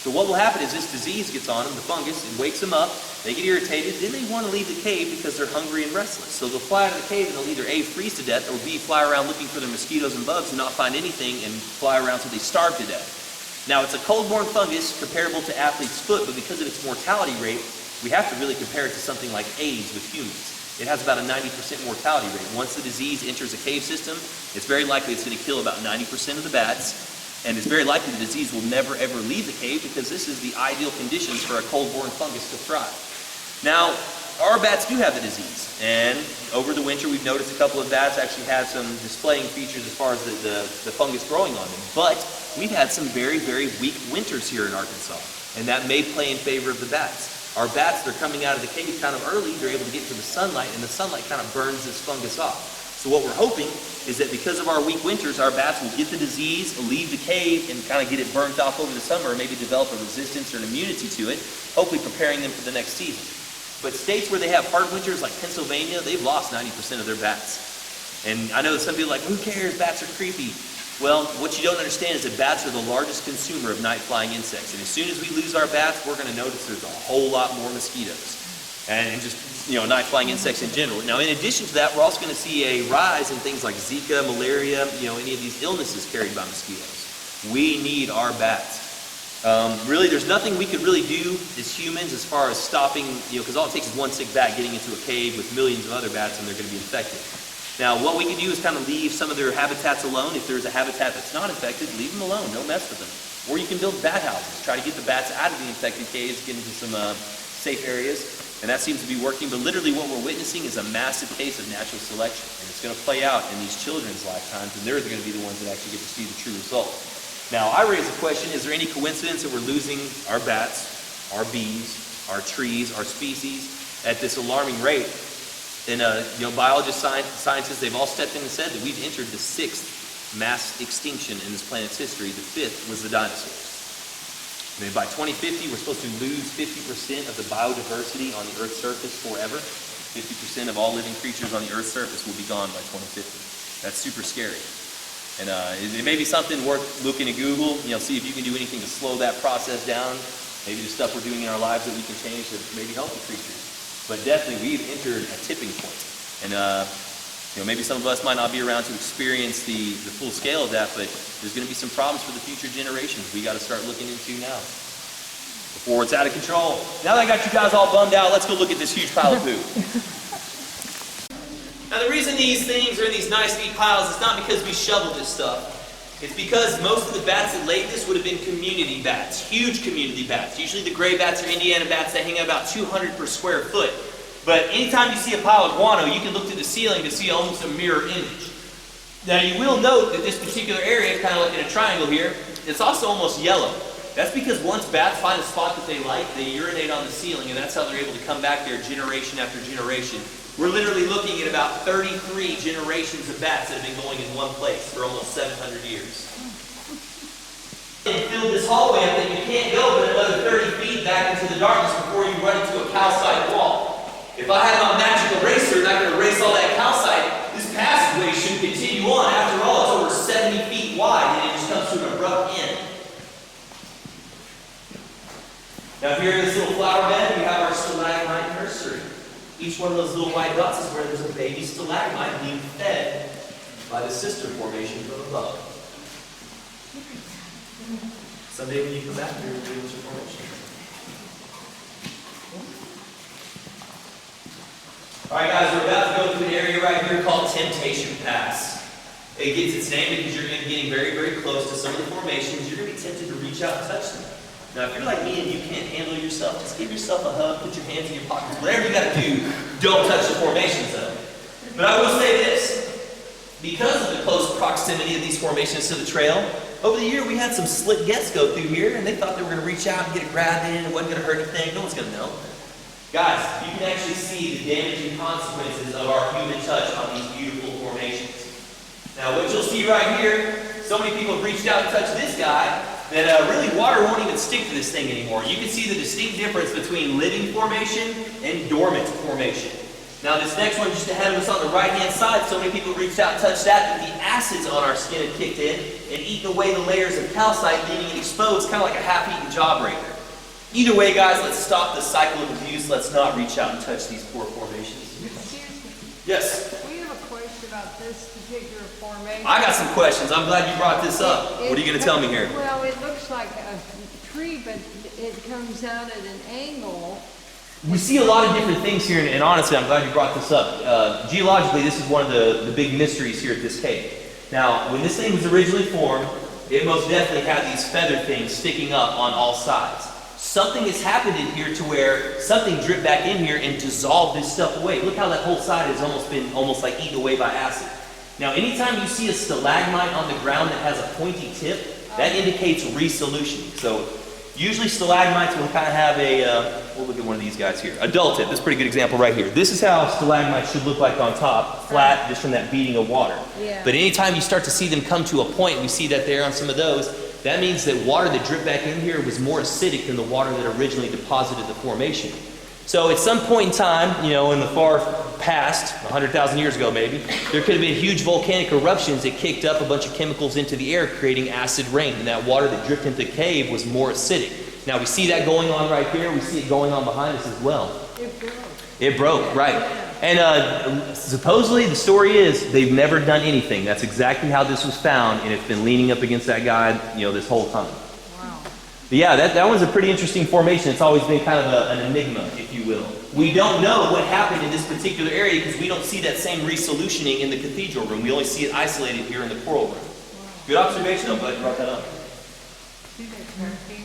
Speaker 2: So what will happen is this disease gets on them, the fungus, it wakes them up, they get irritated, then they want to leave the cave because they're hungry and restless. So they'll fly out of the cave and they'll either A, freeze to death, or B, fly around looking for their mosquitoes and bugs and not find anything and fly around till they starve to death. Now it's a cold-borne fungus comparable to athlete's foot, but because of its mortality rate, we have to really compare it to something like AIDS with humans. It has about a 90% mortality rate. Once the disease enters a cave system, it's very likely it's going to kill about 90% of the bats. And it's very likely the disease will never ever leave the cave because this is the ideal conditions for a cold-borne fungus to thrive. Now, our bats do have the disease, and over the winter we've noticed a couple of bats actually had some displaying features as far as the fungus growing on them. But we've had some very, very weak winters here in Arkansas, and that may play in favor of the bats. Our bats, they're coming out of the cave kind of early, they're able to get to the sunlight, and the sunlight kind of burns this fungus off. So what we're hoping is that because of our weak winters, our bats will get the disease, leave the cave, and kind of get it burnt off over the summer, or maybe develop a resistance or an immunity to it, hopefully preparing them for the next season. But states where they have hard winters, like Pennsylvania, they've lost 90% of their bats. And I know that some people are like, who cares, bats are creepy. Well, what you don't understand is that bats are the largest consumer of night-flying insects. And as soon as we lose our bats, we're going to notice there's a whole lot more mosquitoes. And just, night-flying insects in general. Now, in addition to that, we're also going to see a rise in things like Zika, malaria, any of these illnesses carried by mosquitoes. We need our bats. Really, there's nothing we could really do as humans as far as stopping, because all it takes is one sick bat getting into a cave with millions of other bats and they're going to be infected. Now, what we can do is kind of leave some of their habitats alone. If there's a habitat that's not infected, leave them alone. Don't mess with them. Or you can build bat houses. Try to get the bats out of the infected caves, get into some safe areas. And that seems to be working, but literally what we're witnessing is a massive case of natural selection. And it's going to play out in these children's lifetimes, and they're going to be the ones that actually get to see the true result. Now, I raise the question, is there any coincidence that we're losing our bats, our bees, our trees, our species at this alarming rate? And biologists, scientists, they've all stepped in and said that we've entered the 6th mass extinction in this planet's history. The 5th was the dinosaurs. And by 2050, we're supposed to lose 50% of the biodiversity on the Earth's surface forever. 50% of all living creatures on the Earth's surface will be gone by 2050. That's super scary. And it may be something worth looking at Google, see if you can do anything to slow that process down. Maybe the stuff we're doing in our lives that we can change to maybe help the creatures. But definitely, we've entered a tipping point. And maybe some of us might not be around to experience the full scale of that, but there's going to be some problems for the future generations we got to start looking into now before it's out of control. Now that I got you guys all bummed out, let's go look at this huge pile of poo. Now the reason these things are in these nice neat piles is not because we shoveled this stuff. It's because most of the bats that laid this would have been community bats, huge community bats. Usually the gray bats are Indiana bats that hang out about 200 per square foot. But anytime you see a pile of guano, you can look to the ceiling to see almost a mirror image. Now you will note that this particular area, kind of like in a triangle here, it's also almost yellow. That's because once bats find a spot that they like, they urinate on the ceiling, and that's how they're able to come back there generation after generation. We're literally looking at about 33 generations of bats that have been going in one place for almost 700 years. And fill this hallway up that you can't go but another 30 feet back into the darkness before you run into a calcite wall. If I had my magic eraser and I could erase all that calcite, this passageway should continue on. After all, it's over 70 feet wide and it just comes to an abrupt end. Now here in this little flower bed, we have our stalagmite nursery. Each one of those little white dots is where there's a baby stalagmite being fed by the sister formation from above. Someday when you come back here, you'll be able to formation. Alright guys, we're about to go through an area right here called Temptation Pass. It gets its name because you're going to be getting very, very close to some of the formations. You're going to be tempted to reach out and touch them. Now, if you're like me and you can't handle yourself, just give yourself a hug, put your hands in your pockets, whatever you got to do, don't touch the formations though. But I will say this, because of the close proximity of these formations to the trail, over the year we had some slick guests go through here and they thought they were going to reach out and get a grab in, it wasn't going to hurt anything, no one's going to know. Guys, you can actually see the damaging consequences of our human touch on these beautiful formations. Now what you'll see right here, so many people have reached out to touch this guy, that really water won't even stick to this thing anymore. You can see the distinct difference between living formation and dormant formation. Now this next one just ahead of us on the right-hand side, so many people reached out and touched that the acids on our skin had kicked in and eaten away the layers of calcite, leaving it exposed, kind of like a half-eaten jawbreaker. Either way, guys, let's stop the cycle of abuse. Let's not reach out and touch these poor formations. Yes?
Speaker 6: We have a question about this particular formation.
Speaker 2: I got some questions. I'm glad you brought this up. What are you going to tell me here?
Speaker 6: Well, it looks like a tree, but it comes out at an angle.
Speaker 2: We see a lot of different things here, and honestly, I'm glad you brought this up. Geologically, this is one of the big mysteries here at this cave. Now, when this thing was originally formed, it most definitely had these feather things sticking up on all sides. Something has happened in here to where something dripped back in here and dissolved this stuff away. Look how that whole side has almost been like eaten away by acid. Now, anytime you see a stalagmite on the ground that has a pointy tip, that indicates resolution. So, usually stalagmites will kind of have we'll look at one of these guys here. Adult tip, this is a pretty good example right here. This is how stalagmites should look like on top, flat, just from that beating of water.
Speaker 6: Yeah.
Speaker 2: But anytime you start to see them come to a point, we see that there on some of those, that means that water that dripped back in here was more acidic than the water that originally deposited the formation. So at some point in time, you know, in the far past, 100,000 years ago maybe, there could have been huge volcanic eruptions that kicked up a bunch of chemicals into the air, creating acid rain. And that water that dripped into the cave was more acidic. Now we see that going on right here. We see it going on behind us as well.
Speaker 6: It broke.
Speaker 2: It broke, right. And supposedly the story is they've never done anything. That's exactly how this was found, and it's been leaning up against that guy, you know, this whole time.
Speaker 6: Wow.
Speaker 2: But yeah, that one's a pretty interesting formation. It's always been kind of an enigma, if you will. We don't know what happened in this particular area because we don't see that same resolutioning in the Cathedral Room. We only see it isolated here in the Coral Room. Wow. Good observation. I'm glad you brought that up.
Speaker 6: See that cracking?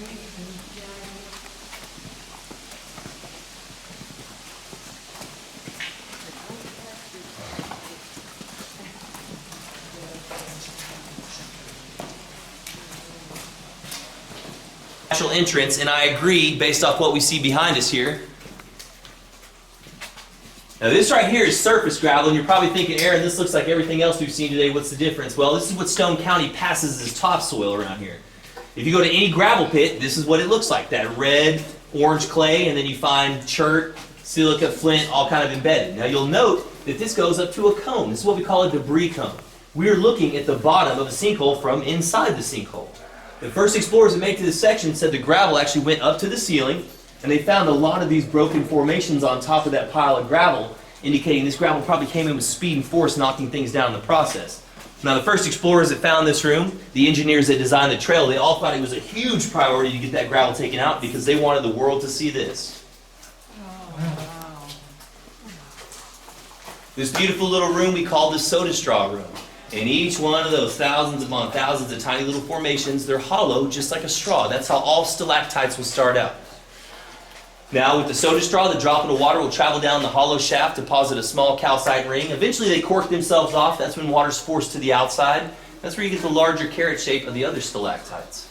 Speaker 2: Natural entrance, and I agree based off what we see behind us here. Now this right here is surface gravel, and you're probably thinking, Aaron, this looks like everything else we've seen today. What's the difference? Well, this is what Stone County passes as topsoil around here. If you go to any gravel pit, this is what it looks like. That red, orange clay, and then you find chert, silica, flint, all kind of embedded. Now you'll note that this goes up to a cone. This is what we call a debris cone. We're looking at the bottom of a sinkhole from inside the sinkhole. The first explorers that made it to this section said the gravel actually went up to the ceiling, and they found a lot of these broken formations on top of that pile of gravel, indicating this gravel probably came in with speed and force, knocking things down in the process. Now the first explorers that found this room, the engineers that designed the trail, they all thought it was a huge priority to get that gravel taken out because they wanted the world to see this.
Speaker 6: Oh, wow.
Speaker 2: This beautiful little room we call the soda straw room. And each one of those thousands upon thousands of tiny little formations, they're hollow just like a straw. That's how all stalactites will start out. Now with the soda straw, the droplet of water will travel down the hollow shaft, deposit a small calcite ring. Eventually they cork themselves off. That's when water's forced to the outside. That's where you get the larger carrot shape of the other stalactites.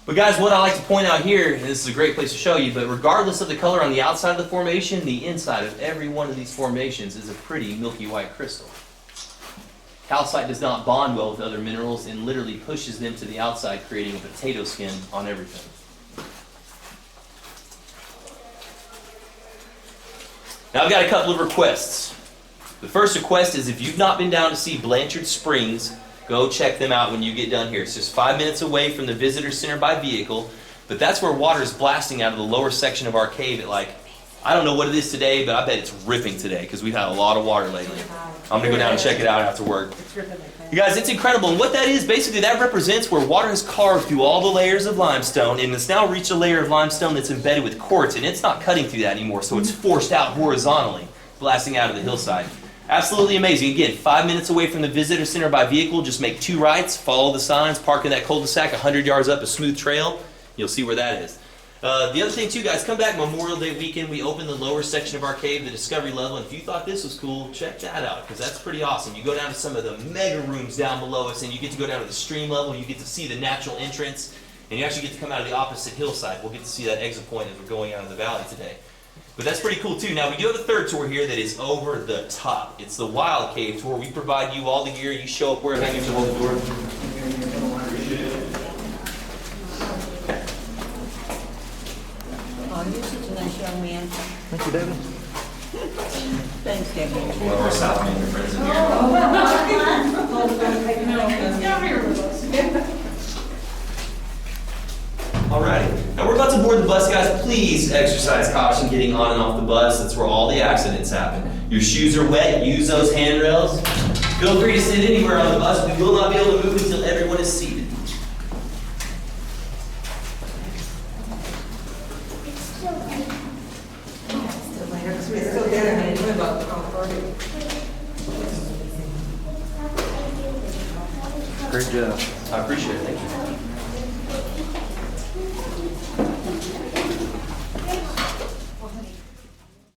Speaker 2: But guys, what I like to point out here, and this is a great place to show you, but regardless of the color on the outside of the formation, the inside of every one of these formations is a pretty milky white crystal. Calcite does not bond well with other minerals and literally pushes them to the outside, creating a potato skin on everything. Now I've got a couple of requests. The first request is if you've not been down to see Blanchard Springs, go check them out when you get done here. It's just 5 minutes away from the visitor center by vehicle, but that's where water is blasting out of the lower section of our cave at like, I don't know what it is today, but I bet it's ripping today because we've had a lot of water lately. I'm going to go down and check it out after work. You guys, it's incredible. And what that is, basically that represents where water has carved through all the layers of limestone, and it's now reached a layer of limestone that's embedded with quartz, and it's not cutting through that anymore, so it's forced out horizontally, blasting out of the hillside. Absolutely amazing. Again, 5 minutes away from the visitor center by vehicle. Just make 2 rights, follow the signs, park in that cul-de-sac 100 yards up a smooth trail. You'll see where that is. The other thing too, guys, come back Memorial Day weekend. We open the lower section of our cave, the discovery level, and if you thought this was cool, check that out, because that's pretty awesome. You go down to some of the mega rooms down below us, and you get to go down to the stream level, you get to see the natural entrance, and you actually get to come out of the opposite hillside. We'll get to see that exit point as we're going out of the valley today. But that's pretty cool too. Now we do have a third tour here that is over the top. It's the Wild Cave tour. We provide you all the gear. You show up wherever you hold the door.
Speaker 4: Oh, you're such a nice young man.
Speaker 5: Thank you, David.
Speaker 4: Thanks, Debbie.
Speaker 2: One of our South Main friends in here. Alrighty, now we're about to board the bus, guys. Please exercise caution getting on and off the bus. That's where all the accidents happen. Your shoes are wet, use those handrails. Feel free to sit anywhere on the bus. We will not be able to move until everyone is seated.
Speaker 1: Great job.
Speaker 2: I appreciate it, thank you.